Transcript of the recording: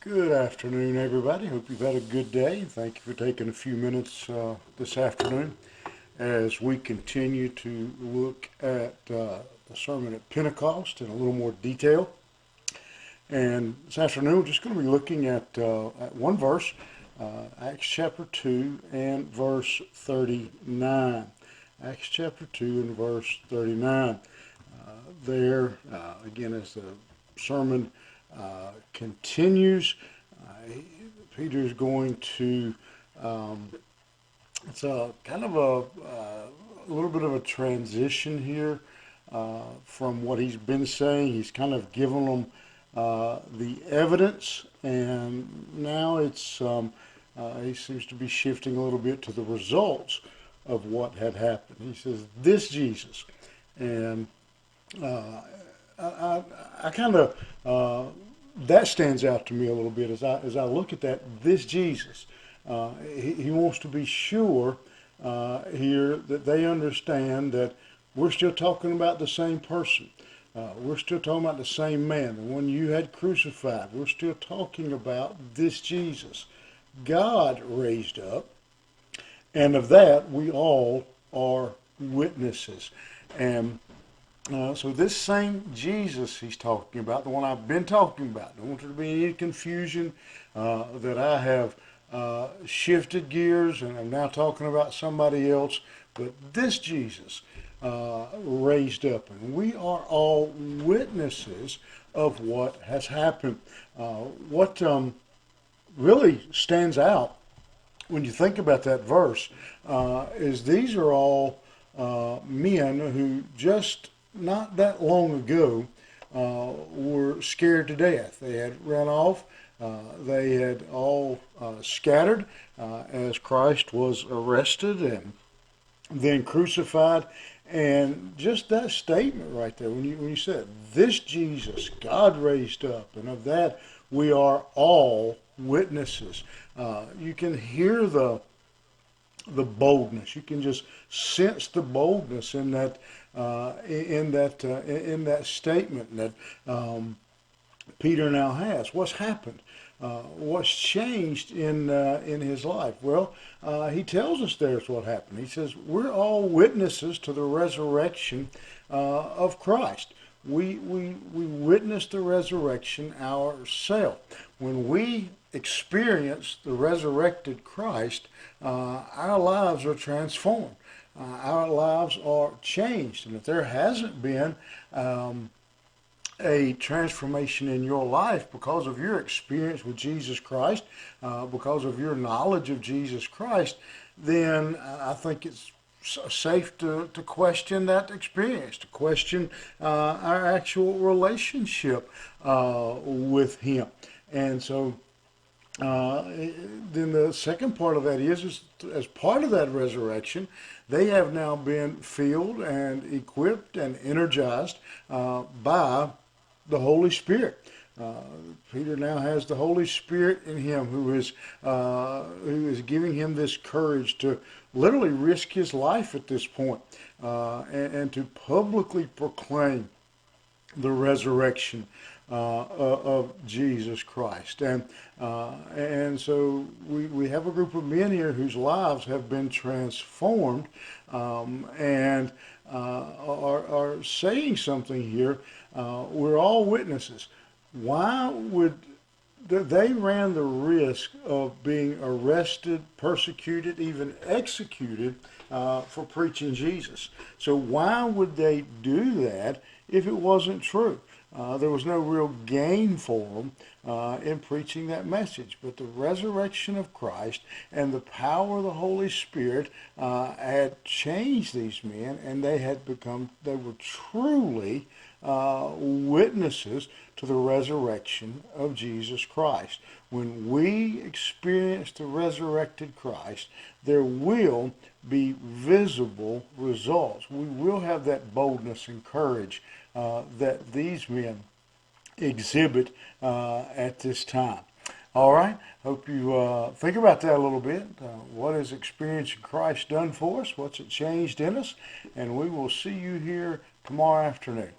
Good afternoon, everybody. Hope you've had a good day. Thank you for taking a few minutes this afternoon as we continue to look at the sermon at Pentecost in a little more detail. And this afternoon, we're just going to be looking at one verse, Acts chapter 2 and verse 39. Acts chapter 2 and verse 39. Again, as the sermon continues, Peter is going to, it's a kind of a little bit of a transition here from what he's been saying. He's kind of given them the evidence, and now he seems to be shifting a little bit to the results of what had happened. He says, "This Jesus," and I kind of that stands out to me a little bit as I look at that. This Jesus, he wants to be sure here that they understand that we're still talking about the same person. We're still talking about the same man, the one you had crucified. We're still talking about this Jesus God raised up, and of that we all are witnesses. And so this same Jesus he's talking about, the one I've been talking about, don't want there to be any confusion that I have shifted gears and I'm now talking about somebody else, but this Jesus raised up, and we are all witnesses of what has happened. What really stands out when you think about that verse is these are all men who just not that long ago were scared to death. They had run off. They had all scattered as Christ was arrested and then crucified. And just that statement right there, when you said, "This Jesus God raised up," and of that we are all witnesses. You can hear the boldness. You can just sense the boldness in that statement that Peter now has. What's happened? What's changed in his life? Well, he tells us there's what happened. He says we're all witnesses to the resurrection of Christ. We witness the resurrection ourselves. When we experience the resurrected Christ, our lives are transformed. Our lives are changed. And if there hasn't been a transformation in your life because of your experience with Jesus Christ, because of your knowledge of Jesus Christ, then I think it's safe to question that experience, to question our actual relationship with Him. And so then the second part of that is as part of that resurrection, they have now been filled and equipped and energized by the Holy Spirit. Peter now has the Holy Spirit in him, who is giving him this courage to literally risk his life at this point, and to publicly proclaim the resurrection of Jesus Christ. And so we have a group of men here whose lives have been transformed, and are saying something here. We're all witnesses. Why would they ran the risk of being arrested, persecuted, even executed for preaching Jesus? So why would they do that if it wasn't true? There was no real gain for them in preaching that message. But the resurrection of Christ and the power of the Holy Spirit had changed these men, and they were truly witnesses to the resurrection of Jesus Christ. When we experience the resurrected Christ, there will be visible results. We will have that boldness and courage that these men exhibit at this time. All right. Hope you think about that a little bit. What has experiencing Christ done for us? What's it changed in us? And we will see you here tomorrow afternoon.